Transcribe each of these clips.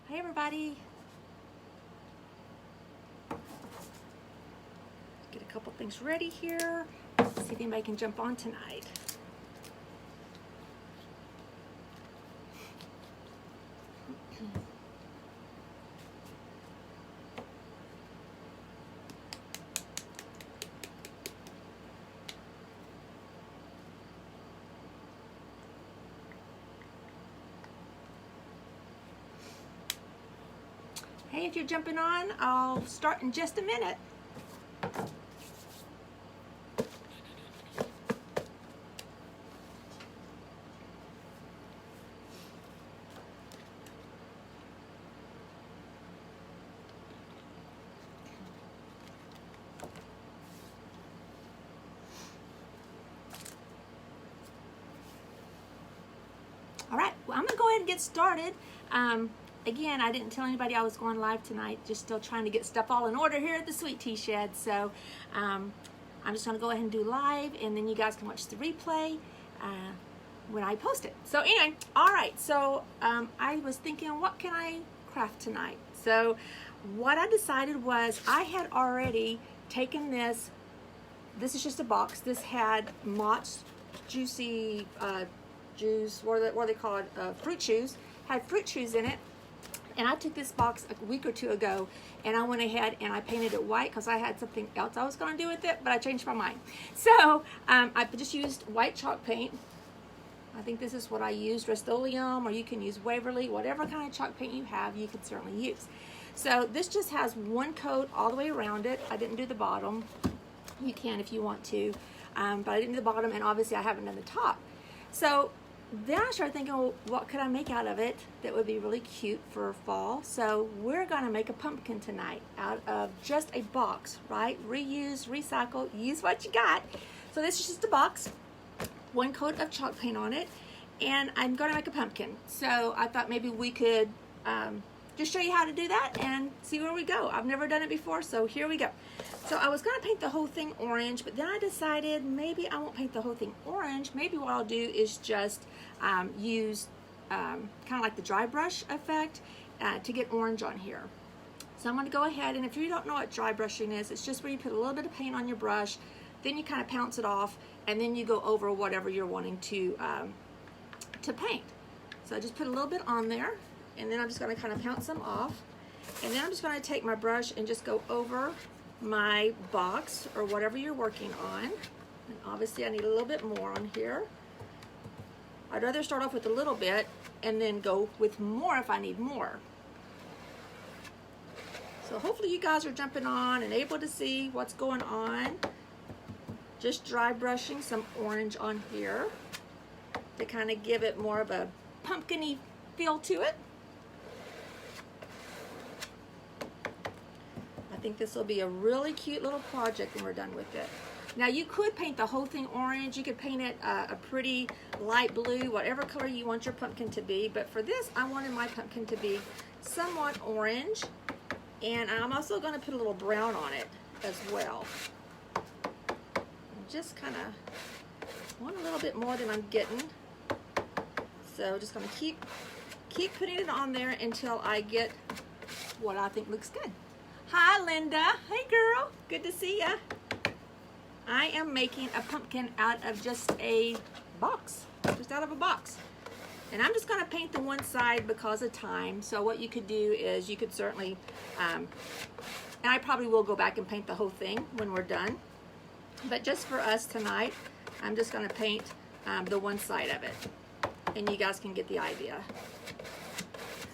Hi everybody. Get a couple things ready here. See if anybody can jump on tonight. Hey, if you're jumping on, I'll start in just a minute. All right, well, I'm gonna go ahead and get started. Again, I didn't tell anybody I was going live tonight, just still trying to get stuff all in order here at the Sweet Tea Shed. So I'm just gonna go ahead and do live, and then you guys can watch the replay when I post it. So anyway, all right, so I was thinking, what can I craft tonight? So what I decided was I had already taken this is just a box. This had Mott's Juicy juice, what do they call it, fruit chews, had fruit chews in it. And I took this box a week or two ago, and I went ahead and I painted it white because I had something else I was going to do with it, but I changed my mind. So I just used white chalk paint. I think this is what I used, Rust-Oleum, or you can use Waverly, whatever kind of chalk paint you have, you can certainly use. So this just has one coat all the way around it. I didn't do the bottom. You can if you want to, but I didn't do the bottom, and obviously I haven't done the top. So then I started thinking, well, what could I make out of it that would be really cute for fall? So we're gonna make a pumpkin tonight out of just a box, right? Reuse, recycle, use what you got. So this is just a box, one coat of chalk paint on it, and I'm gonna make a pumpkin. So I thought maybe we could just show you how to do that and see where we go. I've never done it before, so here we go. So I was gonna paint the whole thing orange, but then I decided maybe I won't paint the whole thing orange. Maybe what I'll do is just use kind of like the dry brush effect to get orange on here. So I'm gonna go ahead, and if you don't know what dry brushing is, it's just where you put a little bit of paint on your brush, then you kind of pounce it off, and then you go over whatever you're wanting to paint. So I just put a little bit on there, and then I'm just gonna kind of pounce them off. And then I'm just gonna take my brush and just go over my box or whatever you're working on. And obviously I need a little bit more on here. I'd rather start off with a little bit and then go with more if I need more. So hopefully you guys are jumping on and able to see what's going on. Just dry brushing some orange on here to kind of give it more of a pumpkin-y feel to it. I think this will be a really cute little project when we're done with it. Now you could paint the whole thing orange. You could paint it a pretty light blue, whatever color you want your pumpkin to be. But for this, I wanted my pumpkin to be somewhat orange. And I'm also going to put a little brown on it as well. Just kind of want a little bit more than I'm getting. So just going to keep putting it on there until I get what I think looks good. Hi, Linda. Hey, girl. Good to see ya. I am making a pumpkin out of just a box, just out of a box. And I'm just going to paint the one side because of time. So what you could do is you could certainly, and I probably will go back and paint the whole thing when we're done. But just for us tonight, I'm just going to paint the one side of it. And you guys can get the idea.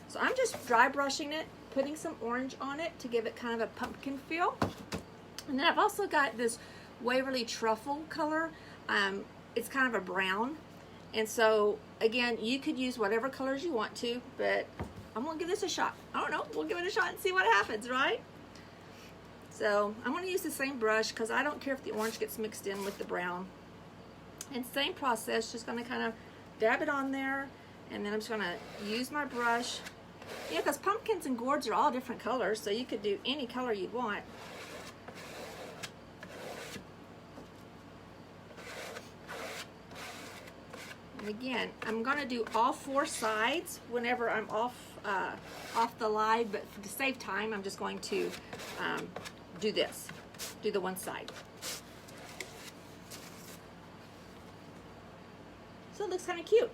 So I'm just dry brushing it, putting some orange on it to give it kind of a pumpkin feel. And then I've also got this Waverly Truffle color. It's kind of a brown. And so, again, you could use whatever colors you want to, but I'm going to give this a shot. I don't know. We'll give it a shot and see what happens, right? So I'm going to use the same brush because I don't care if the orange gets mixed in with the brown. And same process, just going to kind of dab it on there. And then I'm just going to use my brush. Yeah, because pumpkins and gourds are all different colors, so you could do any color you'd want. And again, I'm gonna do all 4 sides whenever I'm off the live, but to save time, I'm just going to do the one side. So it looks kind of cute.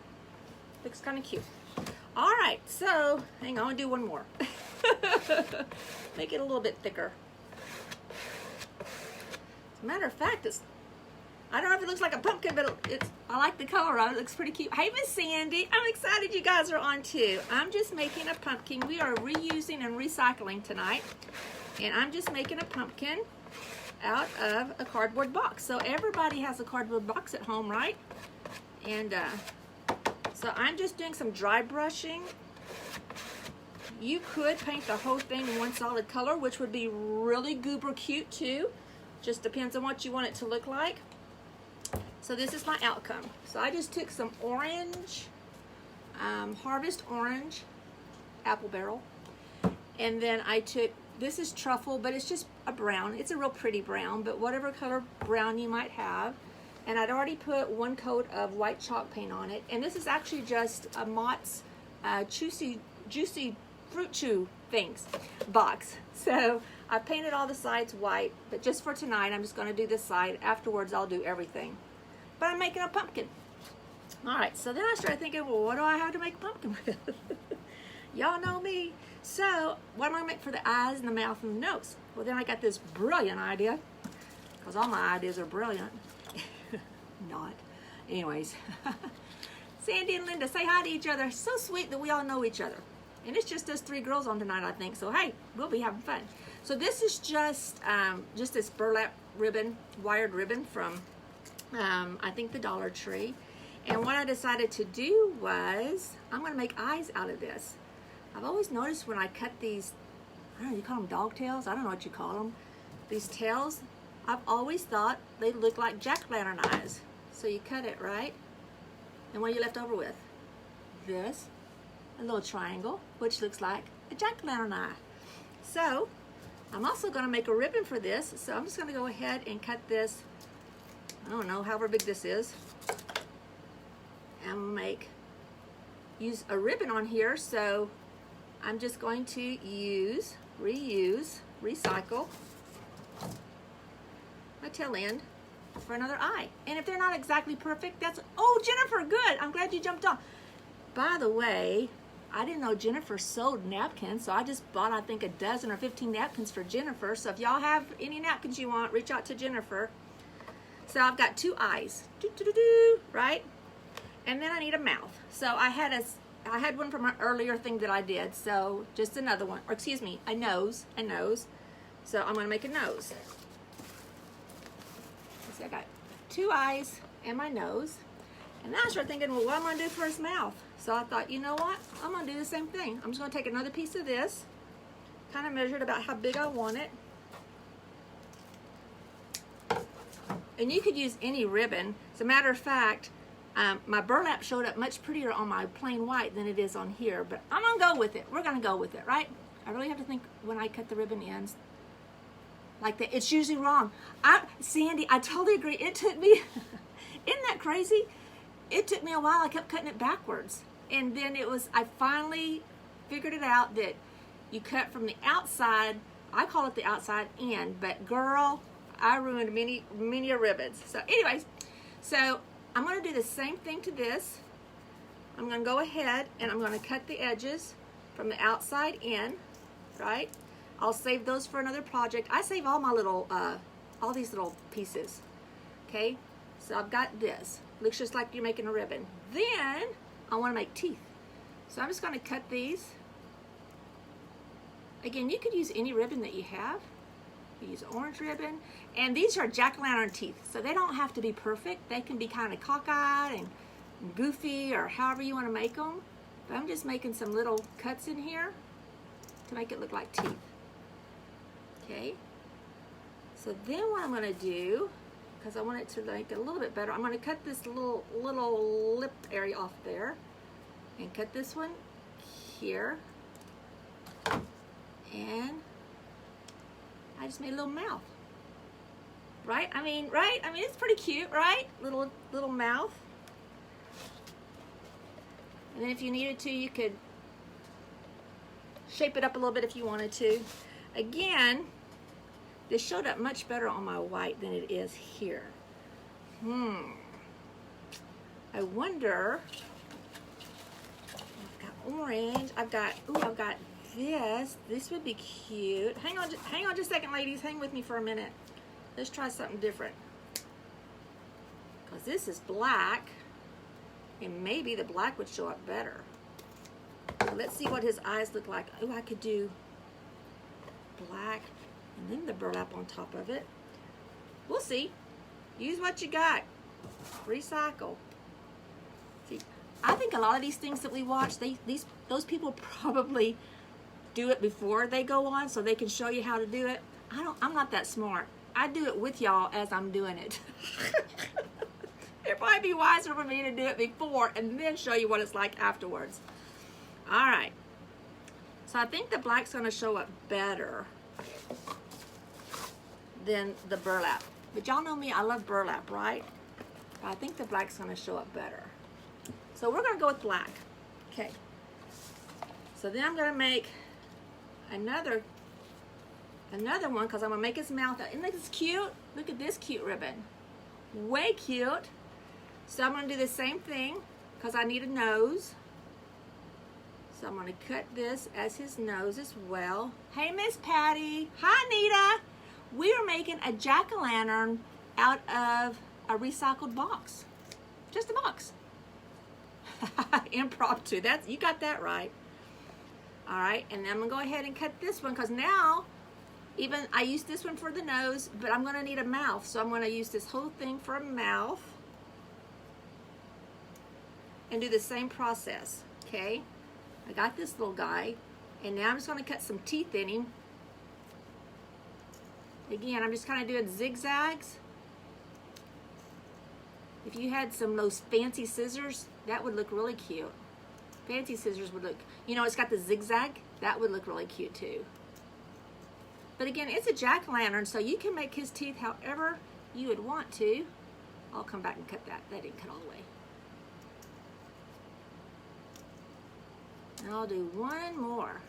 Looks kind of cute. All right, so hang on, I'll do one more. Make it a little bit thicker. As a matter of fact, I don't know if it looks like a pumpkin, but I like the color of it. It looks pretty cute. Hey, Miss Sandy, I'm excited you guys are on too. I'm just making a pumpkin. We are reusing and recycling tonight. And I'm just making a pumpkin out of a cardboard box. So everybody has a cardboard box at home, right? And so I'm just doing some dry brushing. You could paint the whole thing in one solid color, which would be really goober cute too. Just depends on what you want it to look like. So this is my outcome. So I just took some orange, Harvest Orange apple barrel. And then I took, this is truffle, but it's just a brown. It's a real pretty brown, but whatever color brown you might have. And I'd already put 1 coat of white chalk paint on it. And this is actually just a Mott's Juicy Fruit Chew things box. So I painted all the sides white, but just for tonight, I'm just gonna do this side. Afterwards, I'll do everything. But I'm making a pumpkin. All right, so then I started thinking, well, what do I have to make a pumpkin with? Y'all know me. So what am I gonna make for the eyes and the mouth and the nose? Well, then I got this brilliant idea, because all my ideas are brilliant. Not. Anyways, Sandy and Linda, say hi to each other. So sweet that we all know each other. And it's just us 3 girls on tonight, I think. So, hey, we'll be having fun. So this is just this burlap ribbon, wired ribbon from, I think, the Dollar Tree. And what I decided to do was, I'm going to make eyes out of this. I've always noticed when I cut these, I don't know, you call them dog tails? I don't know what you call them. These tails, I've always thought they look like jack-o'-lantern eyes. So you cut it, right? And what are you left over with? This, a little triangle, which looks like a jack-o'-lantern eye. So I'm also going to make a ribbon for this. So I'm just going to go ahead and cut this, I don't know, however big this is. And use a ribbon on here. So I'm just going to use, reuse, recycle my tail end for another eye. And if they're not exactly perfect, that's, oh, Jennifer, good. I'm glad you jumped on. By the way, I didn't know Jennifer sold napkins, so I just bought, I think, a dozen or 15 napkins for Jennifer. So if y'all have any napkins you want, reach out to Jennifer. So I've got 2 eyes, right? And then I need a mouth. So I had one from an earlier thing that I did, so just another one, or excuse me, a nose. So I'm gonna make a nose. See, I got 2 eyes and my nose. And then I started thinking, well, what am I gonna do for his mouth? So I thought, you know what? I'm gonna do the same thing. I'm just gonna take another piece of this, kind of measure it about how big I want it. And you could use any ribbon. As a matter of fact, my burlap showed up much prettier on my plain white than it is on here, but I'm gonna go with it. We're gonna go with it, right? I really have to think when I cut the ribbon ends like that. It's usually wrong. Sandy, I totally agree. It took me, isn't that crazy? It took me a while. I kept cutting it backwards. And then I finally figured it out that you cut from the outside. I call it the outside end, but girl, I ruined many ribbons. So anyways, so I'm gonna do the same thing to this. I'm gonna go ahead and I'm gonna cut the edges from the outside in, right? I'll save those for another project. I save all my little, all these little pieces, okay? So I've got this. Looks just like you're making a ribbon. Then I wanna make teeth. So I'm just gonna cut these. Again, you could use any ribbon that you have. You use orange ribbon. And these are jack-o'-lantern teeth, so they don't have to be perfect. They can be kind of cockeyed and goofy or however you want to make them. But I'm just making some little cuts in here to make it look like teeth. Okay? So then what I'm going to do, because I want it to make it a little bit better, I'm going to cut this little lip area off there and cut this one here. And I just made a little mouth. Right? I mean, right? I mean, it's pretty cute, right? Little mouth. And then if you needed to, you could shape it up a little bit if you wanted to. Again, this showed up much better on my white than it is here. I wonder, I've got orange, I've got this. This would be cute. Hang on just a second, ladies. Hang with me for a minute. Let's try something different. Because this is black, and maybe the black would show up better. So let's see what his eyes look like. Oh, I could do black and then the burlap on top of it. We'll see. Use what you got. Recycle. See, I think a lot of these things that we watch, those people probably do it before they go on so they can show you how to do it. I'm not that smart. I do it with y'all as I'm doing it. It'd probably be wiser for me to do it before and then show you what it's like afterwards. All right. So I think the black's going to show up better than the burlap. But y'all know me, I love burlap, right? But I think the black's going to show up better. So we're going to go with black. Okay. So then I'm going to make another one because I'm going to make his mouth out. Isn't this cute? Look at this cute ribbon. Way cute. So I'm going to do the same thing because I need a nose. So I'm going to cut this as his nose as well. Hey, Miss Patty. Hi, Nita. We are making a jack-o'-lantern out of a recycled box. Just a box. Impromptu. You got that right. All right, and then I'm going to go ahead and cut this one because now, even I used this one for the nose, but I'm going to need a mouth. So I'm going to use this whole thing for a mouth and do the same process, okay? I got this little guy, and now I'm just going to cut some teeth in him. Again, I'm just kind of doing zigzags. If you had some of those fancy scissors, that would look really cute. Fancy scissors would look, you know, it's got the zigzag. That would look really cute too. But again, it's a jack-o'-lantern, so you can make his teeth however you would want to. I'll come back and cut that. That didn't cut all the way. And I'll do one more.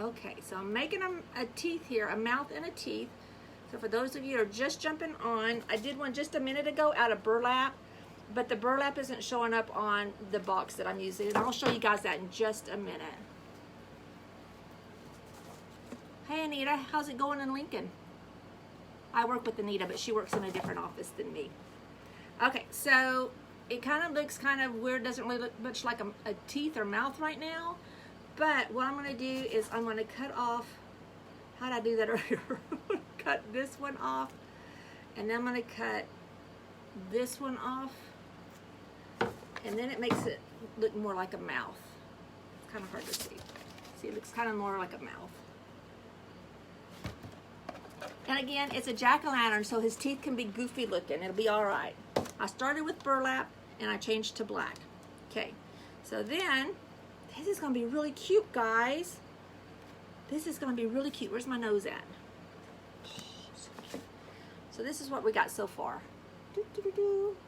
Okay, so I'm making a teeth here, a mouth and a teeth. So for those of you who are just jumping on, I did one just a minute ago out of burlap, but the burlap isn't showing up on the box that I'm using. And I'll show you guys that in just a minute. Hey Anita, how's it going in Lincoln? I work with Anita, but she works in a different office than me. Okay, so it kind of looks kind of weird, doesn't really look much like a teeth or mouth right now. But what I'm going to do is I'm going to cut off, how did I do that earlier? Cut this one off, and then I'm going to cut this one off, and then it makes it look more like a mouth. It's kind of hard to see. See, it looks kind of more like a mouth. And again, it's a jack-o'-lantern, so his teeth can be goofy looking. It'll be all right. I started with burlap, and I changed to black. Okay, so then, this is going to be really cute, guys. This is going to be really cute. Where's my nose at? So this is what we got so far.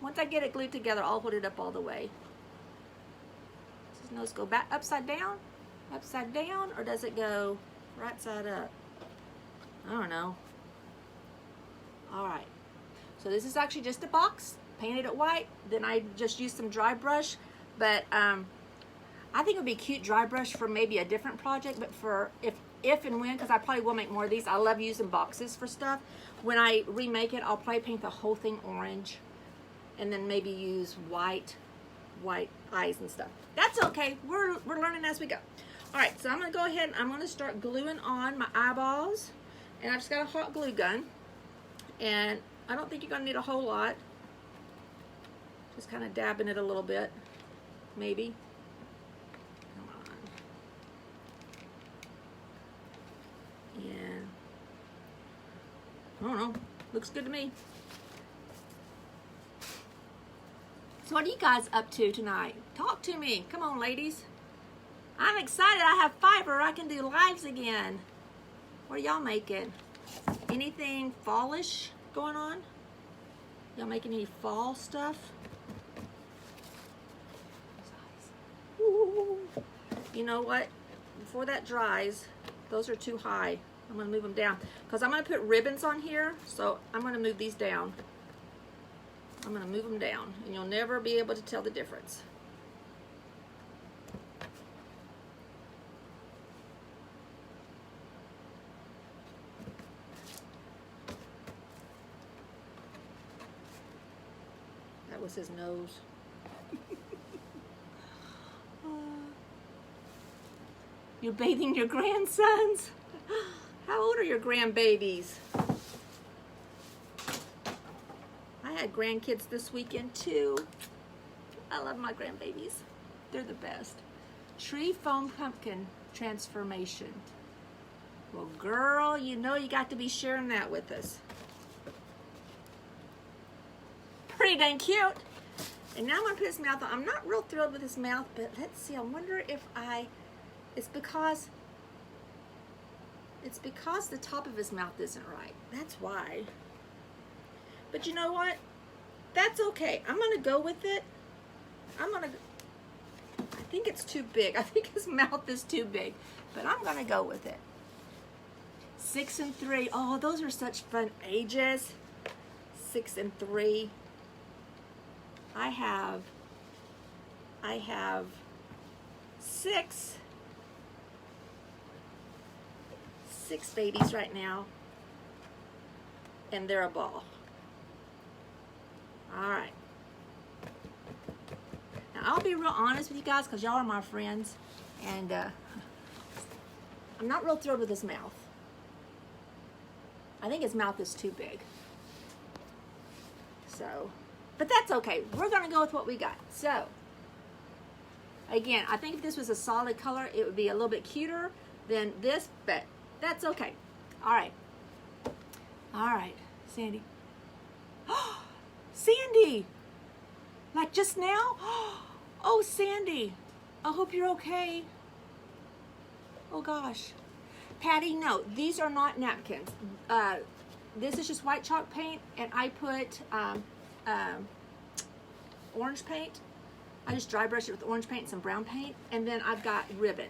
Once I get it glued together, I'll hold it up all the way. Does his nose go back upside down, or does it go right side up? I don't know. All right. So this is actually just a box, painted it white. Then I just used some dry brush, but I think it would be cute dry brush for maybe a different project, but for if and when, because I probably will make more of these. I love using boxes for stuff. When I remake it, I'll probably paint the whole thing orange and then maybe use white eyes and stuff. That's okay. We're learning as we go. All right, so I'm going to go ahead and I'm going to start gluing on my eyeballs. And I've just got a hot glue gun. And I don't think you're going to need a whole lot. Just kind of dabbing it a little bit, maybe. Yeah, I don't know. Looks good to me. So what are you guys up to tonight? Talk to me. Come on, ladies. I'm excited. I have fiber. I can do lives again. What are y'all making? Anything fallish going on? Y'all making any fall stuff? you know what? Before that dries, those are too high. I'm gonna move them down because I'm gonna put ribbons on here, so I'm gonna move these down. I'm gonna move them down, and you'll never be able to tell the difference. That was his nose. You're bathing your grandsons? How old are your grandbabies? I had grandkids this weekend too. I love my grandbabies. They're the best. Tree foam pumpkin transformation. Well, girl, you know you got to be sharing that with us. Pretty dang cute. And now I'm gonna put his mouth on. I'm not real thrilled with his mouth, but let's see. I wonder if it's because the top of his mouth isn't right. That's why. But you know what? That's okay. I'm gonna go with it. I think it's too big. I think his mouth is too big, but I'm gonna go with it. 6 and 3. Oh, those are such fun ages. 6 and 3. I have 6 babies right now, and they're a ball. All right. Now I'll be real honest with you guys because y'all are my friends, and I'm not real thrilled with his mouth. I think his mouth is too big. So, but that's okay. We're gonna go with what we got. So, again, I think if this was a solid color, it would be a little bit cuter than this, but that's okay. All right. All right, Sandy. Sandy! Like just now? Oh, Sandy. I hope you're okay. Oh, gosh. Patty, no, these are not napkins. This is just white chalk paint, and I put orange paint. I just dry brush it with orange paint and some brown paint, and then I've got ribbon.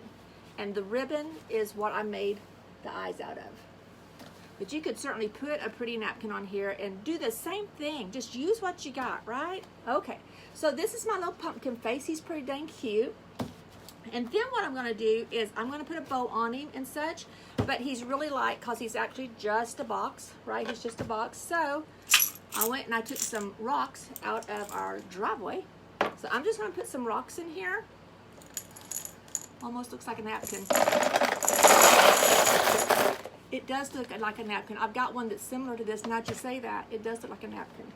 And the ribbon is what I made the eyes out of. But you could certainly put a pretty napkin on here and do the same thing. Just use what you got, right? Okay, so this is my little pumpkin face. He's pretty dang cute. And then what I'm gonna do is I'm gonna put a bow on him and such, but he's really light because he's actually just a box, right? He's just a box. So I went and I took some rocks out of our driveway. So I'm just gonna put some rocks in here. Almost looks like a napkin. It does look like a napkin. I've got one that's similar to this. Now that you say that, it does look like a napkin.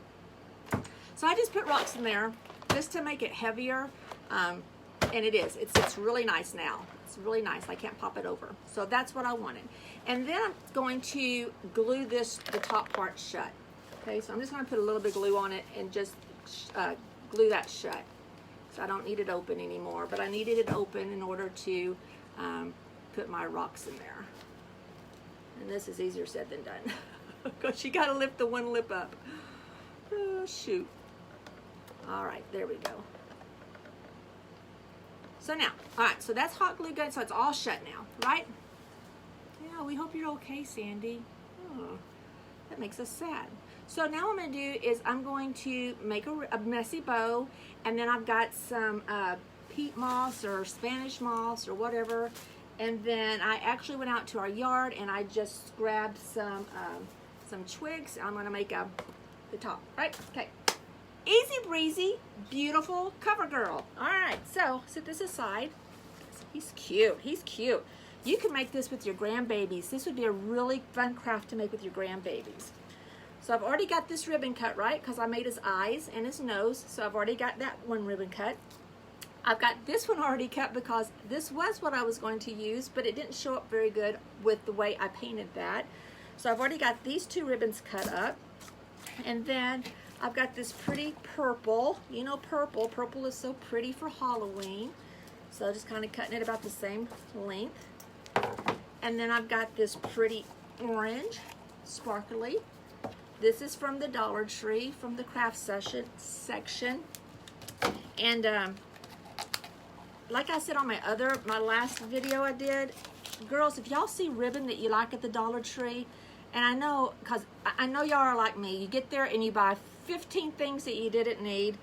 So I just put rocks in there just to make it heavier. And it is. It's really nice now. It's really nice. I can't pop it over. So that's what I wanted. And then I'm going to glue the top part shut. Okay, so I'm just going to put a little bit of glue on it and just glue that shut. So I don't need it open anymore, but I needed it open in order to put my rocks in there. And this is easier said than done because you got to lift the one lip up. Oh, shoot. All right, there we go. So now, all right, so that's hot glue gun, so it's all shut now, right? Yeah, we hope you're okay, Sandy. Oh, that makes us sad. So now what I'm going to do is I'm going to make a messy bow, and then I've got some peat moss or Spanish moss or whatever, and then I actually went out to our yard and I just grabbed some twigs. I'm going to make the top, right? Okay. Easy breezy, beautiful cover girl. All right, so set this aside. He's cute. He's cute. You can make this with your grandbabies. This would be a really fun craft to make with your grandbabies. So I've already got this ribbon cut, right? Because I made his eyes and his nose. So I've already got that one ribbon cut. I've got this one already cut because this was what I was going to use, but it didn't show up very good with the way I painted that. So I've already got these two ribbons cut up. And then I've got this pretty purple. You know purple. Purple is so pretty for Halloween. So just kind of cutting it about the same length. And then I've got this pretty orange, sparkly. This is from the Dollar Tree, from the craft section. And like I said on my last video I did, girls, if y'all see ribbon that you like at the Dollar Tree, and I know, because I know y'all are like me, you get there and you buy 15 things that you didn't need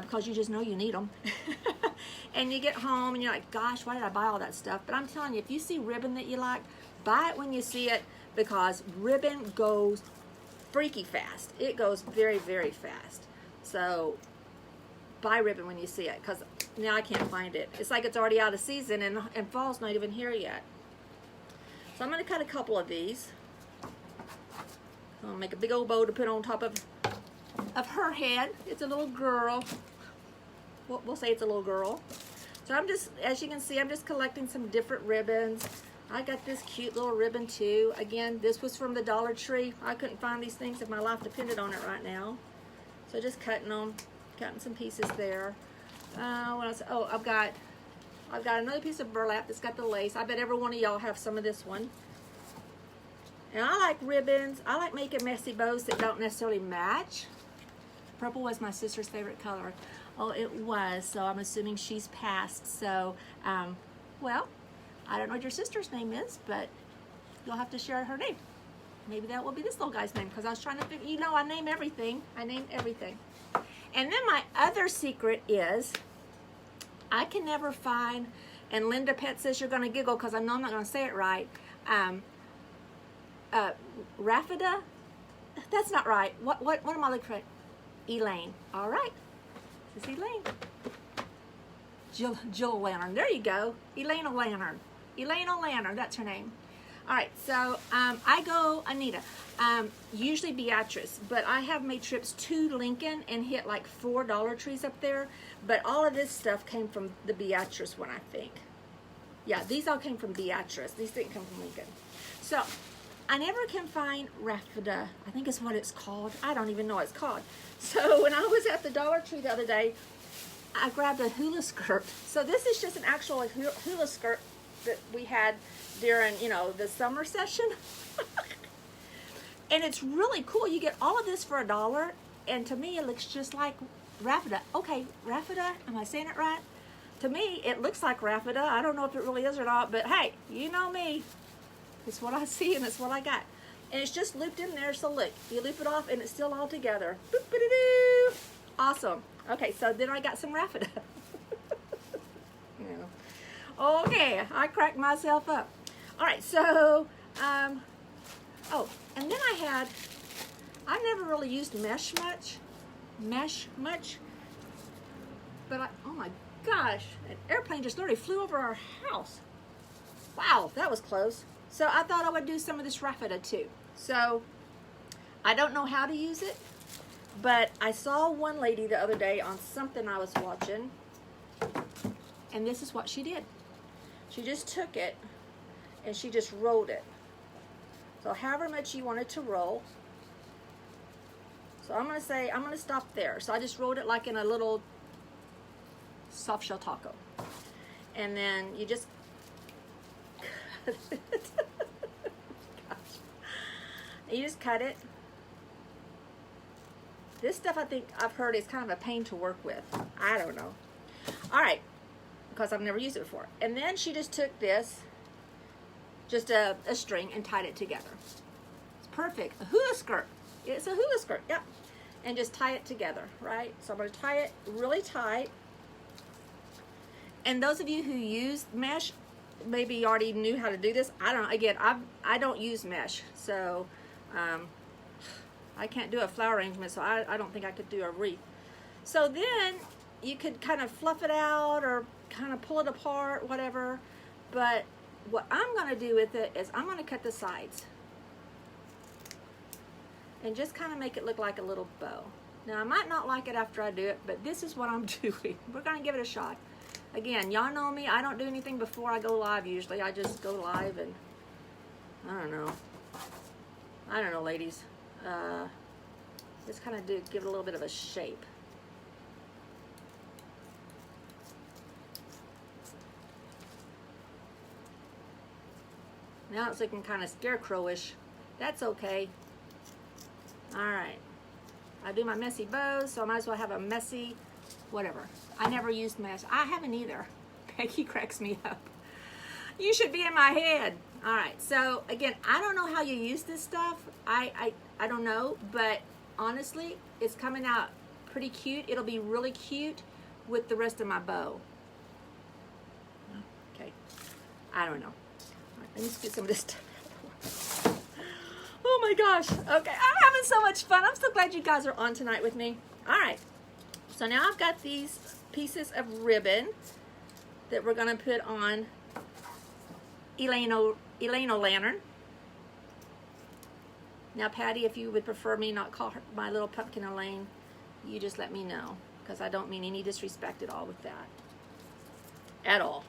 because you just know you need them. And you get home and you're like, gosh, why did I buy all that stuff? But I'm telling you, if you see ribbon that you like, buy it when you see it, because ribbon goes freaky fast. It goes very, very fast. So buy ribbon when you see it, because now I can't find it. It's like it's already out of season and fall's not even here yet. So I'm going to cut a couple of these. I'm going to make a big old bow to put on top of her head. It's a little girl. We'll say it's a little girl. So I'm just, as you can see, I'm just collecting some different ribbons. I got this cute little ribbon too. Again, this was from the Dollar Tree. I couldn't find these things if my life depended on it right now. So just cutting them, cutting some pieces there. What else? Oh, I've got another piece of burlap that's got the lace. I bet every one of y'all have some of this one. And I like ribbons. I like making messy bows that don't necessarily match. Purple was my sister's favorite color. Oh, it was. So I'm assuming she's passed. So, well, I don't know what your sister's name is, but you'll have to share her name. Maybe that will be this little guy's name, because I was trying to figure, you know, I name everything. I name everything. And then my other secret is I can never find, and Linda Pet says you're going to giggle because I know I'm not going to say it right, Raffida? That's not right. What am I looking for? Elaine. All right. This is Elaine. Jill O'Lantern. There you go. Eileen O'Lantern. Eileen O'Lantern. That's her name. All right. So I go Anita. Usually Beatrice, but I have made trips to Lincoln and hit like 4 Dollar Trees up there. But all of this stuff came from the Beatrice one, I think. Yeah, these all came from Beatrice. These didn't come from Lincoln. So I never can find Raffida. I think it's what it's called. I don't even know what it's called. So when I was at the Dollar Tree the other day, I grabbed a hula skirt. So this is just an actual hula skirt that we had during, you know, the summer session. And it's really cool. You get all of this for $1, and to me it looks just like Raffida. Okay, Raffida, am I saying it right? To me, it looks like Raffida. I don't know if it really is or not, but hey, you know me. It's what I see and it's what I got. And it's just looped in there, so look, you loop it off and it's still all together. Boop-a-doo-doo. Awesome. Okay, so then I got some Raffida. Yeah. Okay, I cracked myself up. All right, so, oh, and then I never really used mesh much, but oh my gosh, an airplane just literally flew over our house. Wow, that was close. So I thought I would do some of this Raffida too. So I don't know how to use it, but I saw one lady the other day on something I was watching, and this is what she did. She just took it and she just rolled it. So however much you want it to roll. So I'm going to stop there. So I just rolled it like in a little soft shell taco. And then you just cut it. Gosh. You just cut it. This stuff I think I've heard is kind of a pain to work with. I don't know. All right, because I've never used it before. And then she just took this, just a string, and tied it together. It's perfect. A hula skirt. It's a hula skirt, yep. And just tie it together, right? So I'm going to tie it really tight. And those of you who use mesh, maybe you already knew how to do this. I don't know. Again, I don't use mesh, so I can't do a flower arrangement, so I don't think I could do a wreath. So then you could kind of fluff it out or kind of pull it apart, whatever. But what I'm going to do with it is I'm going to cut the sides and just kind of make it look like a little bow. Now, I might not like it after I do it, but this is what I'm doing. We're going to give it a shot. Again, y'all know me. I don't do anything before I go live usually. I just go live and I don't know, ladies. Just kind of give it a little bit of a shape. Now it's looking kind of scarecrowish. That's okay. All right. I do my messy bows, so I might as well have a messy whatever. I never used mesh. I haven't either. Peggy cracks me up. You should be in my head. All right, so again, I don't know how you use this stuff. I don't know, but honestly, it's coming out pretty cute. It'll be really cute with the rest of my bow. Okay, I don't know. All right, let me just get some of this stuff. Oh my gosh. Okay, I'm having so much fun. I'm so glad you guys are on tonight with me. All right, so now I've got these pieces of ribbon that we're gonna put on Eileen O'Lantern. Now, Patty, if you would prefer me not call her my little pumpkin Elaine, you just let me know, because I don't mean any disrespect at all with that. At all.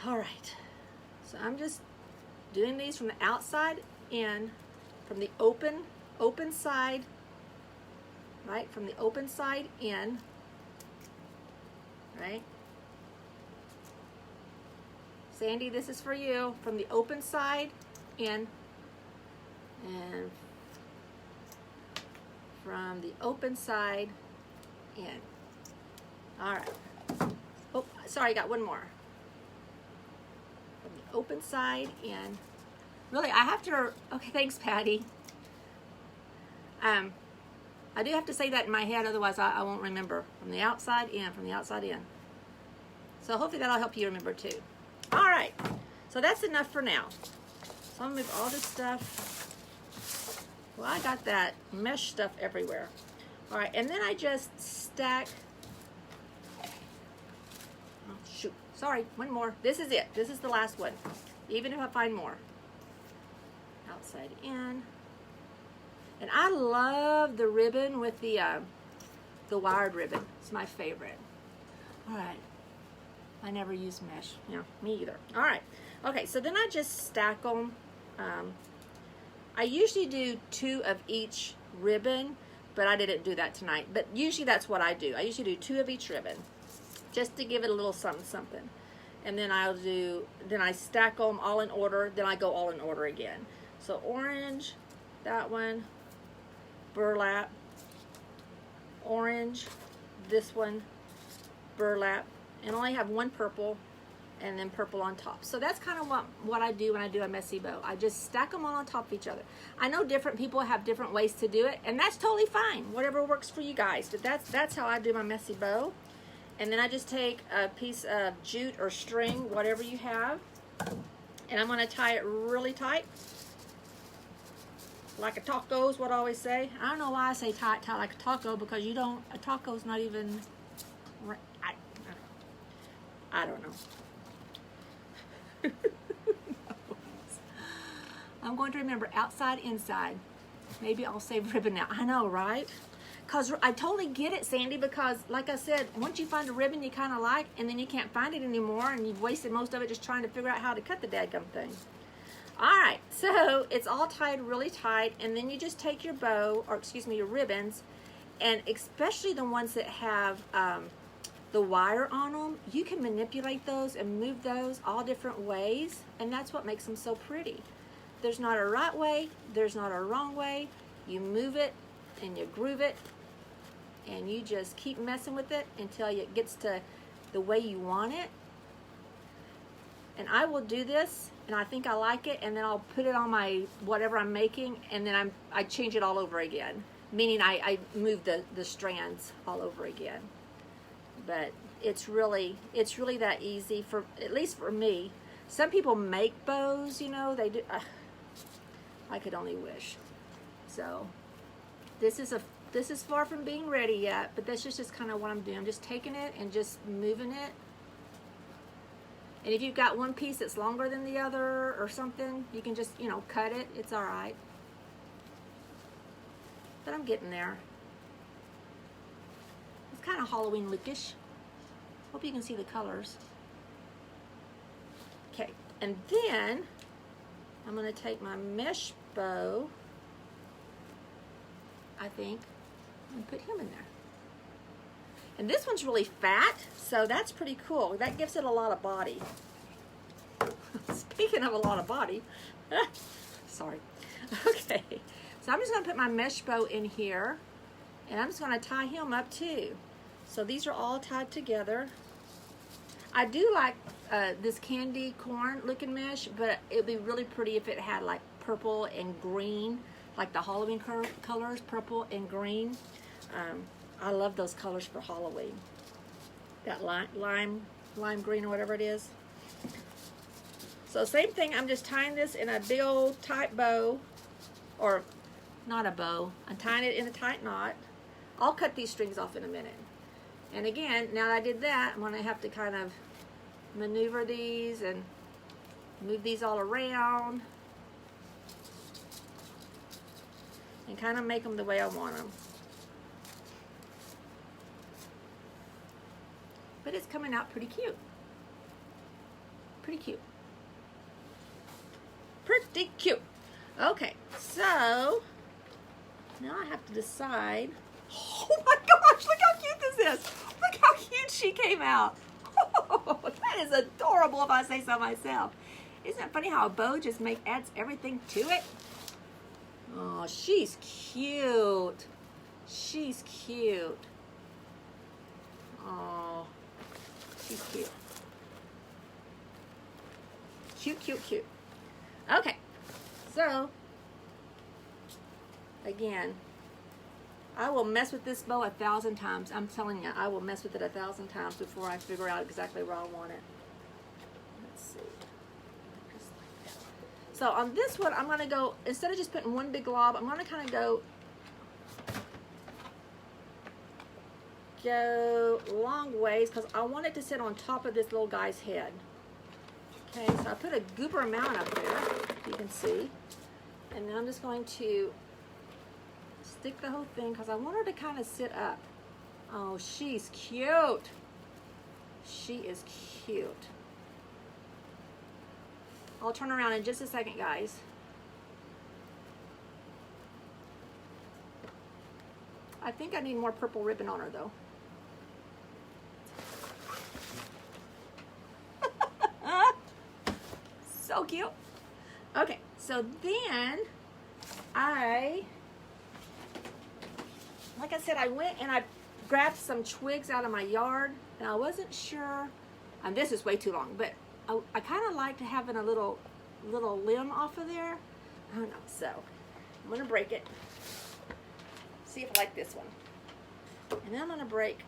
All right. So I'm just doing these from the outside in, from the open side, right? From the open side in, right? Sandy, this is for you. From the open side in, and from the open side in. All right. Oh, sorry, I got one more. From the open side in. Really, I have to, okay, thanks, Patty. I do have to say that in my head, otherwise I won't remember. From the outside in, from the outside in. So hopefully that'll help you remember too. All right, so that's enough for now. So I'm gonna move all this stuff. Well, I got that mesh stuff everywhere. All right, and then I just stack. Oh, shoot, sorry, one more. This is it, this is the last one. Even if I find more. Outside in. And I love the ribbon with the wired ribbon. It's my favorite. All right. I never use mesh. Yeah, me either. All right. Okay, so then I just stack them. I usually do 2 of each ribbon, but I didn't do that tonight. But usually that's what I do. I usually do 2 of each ribbon, just to give it a little something, something. And then then I stack them all in order. Then I go all in order again. So orange, that one, burlap, orange, this one, burlap, and I only have one purple, and then purple on top. So that's kind of what I do when I do a messy bow. I just stack them all on top of each other. I know different people have different ways to do it, and that's totally fine. Whatever works for you guys. But that's how I do my messy bow. And then I just take a piece of jute or string, whatever you have, and I'm going to tie it really tight. Like a taco is what I always say. I don't know why I say tight like a taco, because you don't, a taco's not even, I don't know. I'm going to remember outside, inside. Maybe I'll save ribbon now. I know, right? Because I totally get it, Sandy, because like I said, once you find a ribbon you kind of like, and then you can't find it anymore, and you've wasted most of it just trying to figure out how to cut the dadgum thing. All right, so it's all tied really tight, and then you just take your bow, or excuse me, your ribbons, and especially the ones that have the wire on them, you can manipulate those and move those all different ways, and that's what makes them so pretty. There's not a right way, there's not a wrong way. You move it and you groove it, and you just keep messing with it until it gets to the way you want it. And I will do this, and I think I like it, and then I'll put it on my whatever I'm making, and then I change it all over again, meaning I move the strands all over again. But it's really that easy, for at least for me. Some people make bows, you know, they do. I could only wish. So this is far from being ready yet, but this is just kind of what I'm doing. I'm just taking it and just moving it. And if you've got one piece that's longer than the other or something, you can just, you know, cut it. It's all right. But I'm getting there. It's kind of Halloween lookish. Hope you can see the colors. Okay, and then I'm going to take my mesh bow, I think, and put him in there. And this one's really fat, so that's pretty cool. That gives it a lot of body. Speaking of a lot of body, sorry. Okay, so I'm just going to put my mesh bow in here, and I'm just going to tie him up too. So these are all tied together. I do like this candy corn looking mesh, but it'd be really pretty if it had like purple and green, like the Halloween colors, purple and green. I love those colors for Halloween. That lime green or whatever it is. So same thing, I'm just tying this in a big old tight bow, or not a bow. I'm tying it in a tight knot. I'll cut these strings off in a minute. And again, now that I did that, I'm gonna have to kind of maneuver these and move these all around and kind of make them the way I want them. But it's coming out pretty cute. Pretty cute. Pretty cute. Okay, so now I have to decide. Oh my gosh, look how cute this is. Look how cute she came out. Oh, that is adorable if I say so myself. Isn't it funny how a bow just adds everything to it? Oh, she's cute. She's cute. Oh, she's cute. Cute, cute, cute. Okay, so again, I will mess with this bow 1,000 times. I'm telling you, I will mess with it 1,000 times before I figure out exactly where I want it. Let's see. Just like that. So on this one, I'm gonna go, instead of just putting one big glob, I'm gonna kind of go long ways because I want it to sit on top of this little guy's head. Okay, so I put a goober amount up there, you can see. And then I'm just going to stick the whole thing because I want her to kind of sit up. Oh, she's cute. She is cute. I'll turn around in just a second, guys. I think I need more purple ribbon on her though. So cute. Okay, so then like I said, I went and I grabbed some twigs out of my yard, and I wasn't sure, and this is way too long, but I kind of liked having a little limb off of there. I don't know, so I'm gonna break it. See if I like this one. And then I'm gonna break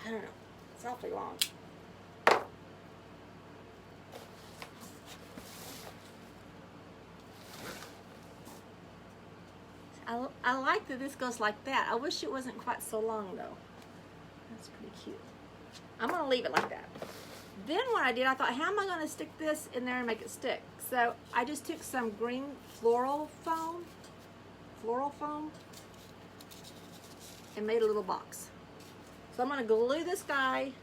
I don't know. It's awfully long. I like that this goes like that. I wish it wasn't quite so long though. That's pretty cute. I'm gonna leave it like that. Then what I did, I thought, how am I gonna stick this in there and make it stick? So I just took some green floral foam, and made a little box. So I'm gonna glue this guy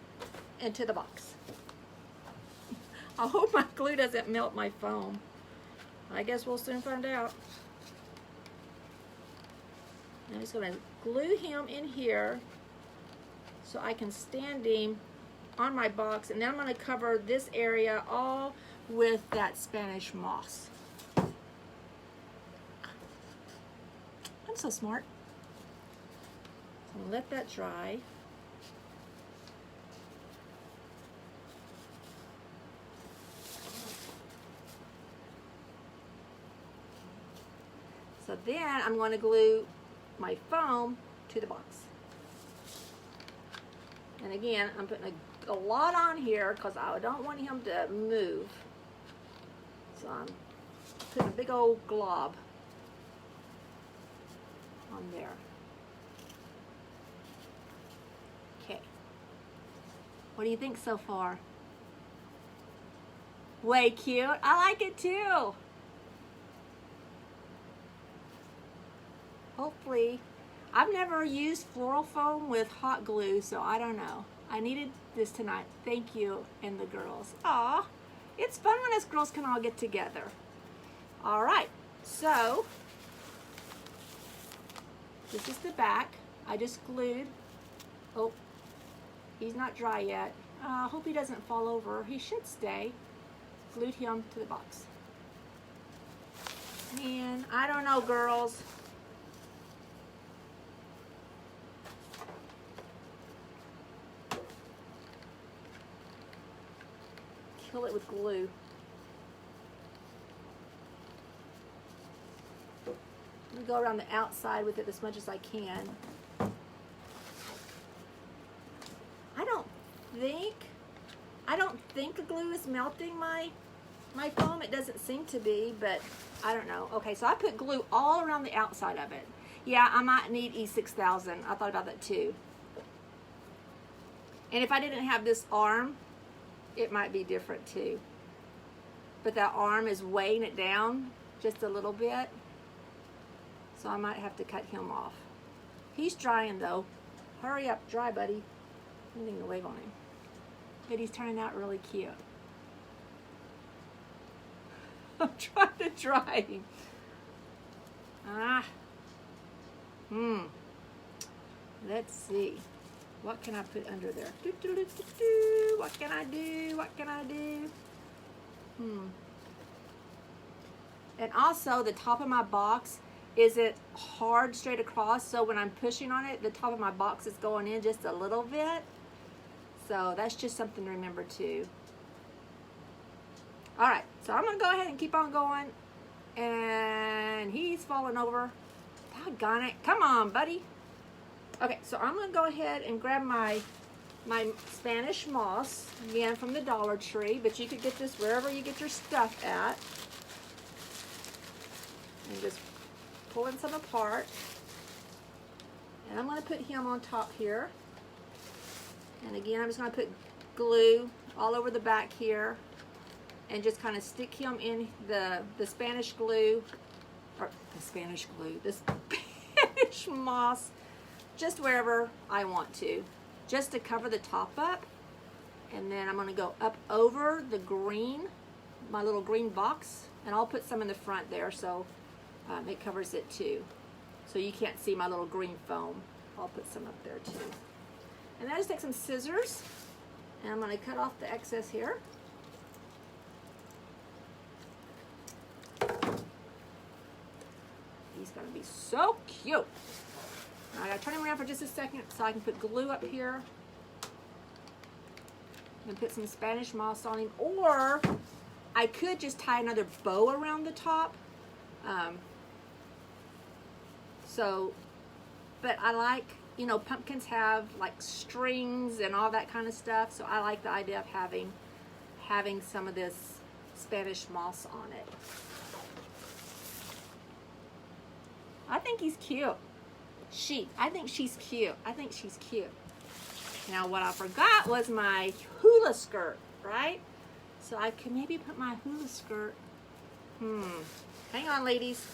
into the box. I hope my glue doesn't melt my foam. I guess we'll soon find out. I'm just gonna glue him in here so I can stand him on my box, and then I'm gonna cover this area all with that Spanish moss. I'm so smart. So I'm gonna let that dry. So then I'm going to glue my foam to the box. And again, I'm putting a lot on here because I don't want him to move. So I'm putting a big old glob on there. Okay. What do you think so far? Way cute. I like it too. Hopefully, I've never used floral foam with hot glue, so I don't know. I needed this tonight. Thank you and the girls. Aw, it's fun when us girls can all get together. All right, so this is the back. I just glued. Oh, he's not dry yet. I hope he doesn't fall over. He should stay. Glued him to the box. And I don't know, girls. kill it with glue. I'm gonna go around the outside with it as much as I can. I don't think the glue is melting my foam. It doesn't seem to be, but I don't know. Okay, so I put glue all around the outside of it. Yeah, I might need E6000. I thought about that too. And if I didn't have this arm, it might be different too. But that arm is weighing it down just a little bit. So I might have to cut him off. He's drying though. Hurry up, dry, buddy. I'm getting to wave on him. But he's turning out really cute. I'm trying to dry him. Let's see. What can I put under there? What can I do? What can I do? And also the top of my box isn't hard straight across, so when I'm pushing on it, the top of my box is going in just a little bit. So that's just something to remember too. All right, so I'm gonna go ahead and keep on going. And he's falling over. Doggone it, come on, buddy. Okay, so I'm gonna go ahead and grab my Spanish moss, again from the Dollar Tree, but you could get this wherever you get your stuff at. And just pulling some apart. And I'm gonna put him on top here. And again, I'm just going to put glue all over the back here and just kind of stick him in the Spanish glue, or the Spanish moss, just wherever I want to, just to cover the top up. And then I'm going to go up over the green, my little green box, and I'll put some in the front there so it covers it too. So you can't see my little green foam. I'll put some up there too. And then I just take some scissors, and I'm going to cut off the excess here. He's going to be so cute. Now I got to turn him around for just a second so I can put glue up here. And put some Spanish moss on him. Or I could just tie another bow around the top. But I like, you know, pumpkins have like strings and all that kind of stuff, so I like the idea of having some of this Spanish moss on it. I think he's cute. I think she's cute. I think she's cute. Now what I forgot was my hula skirt, right? So I can maybe put my hula skirt, hang on ladies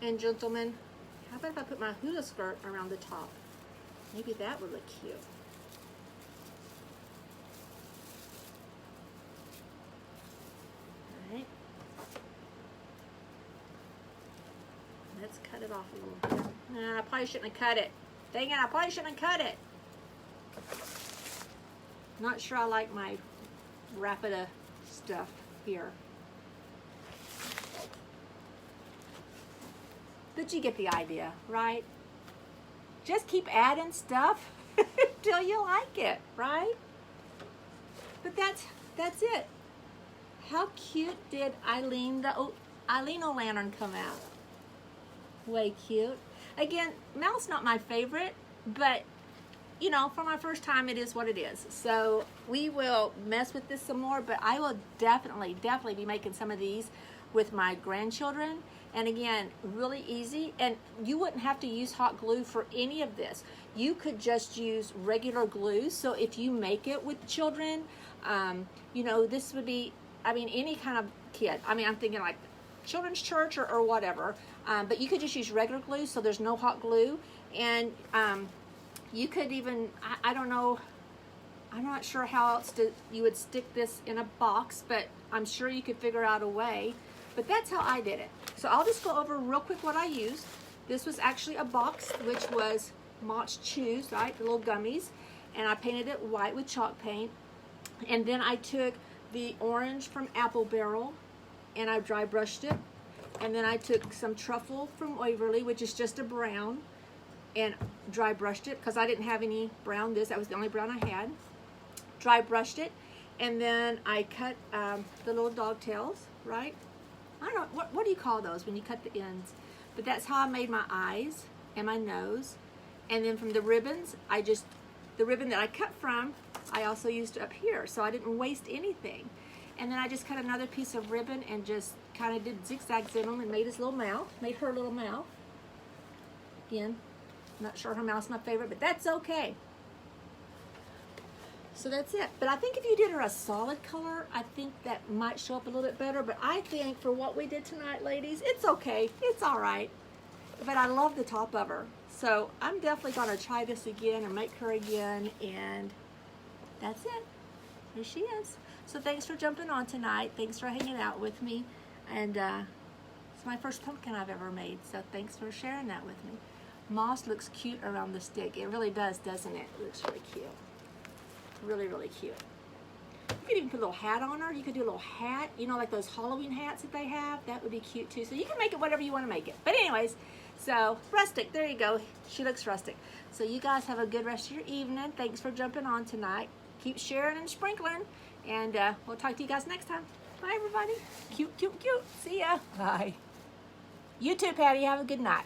and gentlemen. How about if I put my hula skirt around the top? Maybe that would look cute. All right. Let's cut it off a little bit. Nah, I probably shouldn't have cut it. Dang it, I probably shouldn't have cut it. Not sure I like my Rapida stuff here. But you get the idea, right? Just keep adding stuff till you like it, right? But that's it. How cute did Eileen O'Lantern come out? Way cute. Again, Mel's not my favorite, but you know, for my first time, it is what it is. So we will mess with this some more, but I will definitely be making some of these with my grandchildren. And again, really easy. And you wouldn't have to use hot glue for any of this. You could just use regular glue. So if you make it with children, you know, this would be, I mean, any kind of kid. I mean, I'm thinking like children's church or whatever. But you could just use regular glue, so there's no hot glue. And you could even, I don't know, I'm not sure how else you would stick this in a box, but I'm sure you could figure out a way. But that's how I did it. So I'll just go over real quick what I used. This was actually a box, which was Mott's Chews, right, the little gummies. And I painted it white with chalk paint. And then I took the orange from Apple Barrel, and I dry brushed it. And then I took some truffle from Waverly, which is just a brown, and dry brushed it because I didn't have any brown. That was the only brown I had. Dry brushed it, And then I cut the little dog tails, right? I don't know, what do you call those when you cut the ends? But that's how I made my eyes and my nose. And then from the ribbons, the ribbon that I cut from, I also used up here, so I didn't waste anything. And then I just cut another piece of ribbon and just kind of did zigzags in them and made his little mouth, made her little mouth. Again, I'm not sure her mouth's my favorite, but that's okay. So that's it. But I think if you did her a solid color, I think that might show up a little bit better. But I think for what we did tonight, ladies, it's okay. It's all right. But I love the top of her. So I'm definitely going to try this again and make her again. And that's it. There she is. So thanks for jumping on tonight. Thanks for hanging out with me. And it's my first pumpkin I've ever made. So thanks for sharing that with me. Moss looks cute around the stick. It really does, doesn't it? It looks really cute. Really, really cute. You could even put a little hat on her. You could do a little hat, you know, like those Halloween hats that they have. That would be cute too. So you can make it whatever you want to make it. But anyways, so rustic, there you go. She looks rustic. So you guys have a good rest of your evening. Thanks for jumping on tonight. Keep sharing and sprinkling. And we'll talk to you guys next time. Bye, everybody. Cute, cute, cute. See ya. Bye. You too, Patty. Have a good night.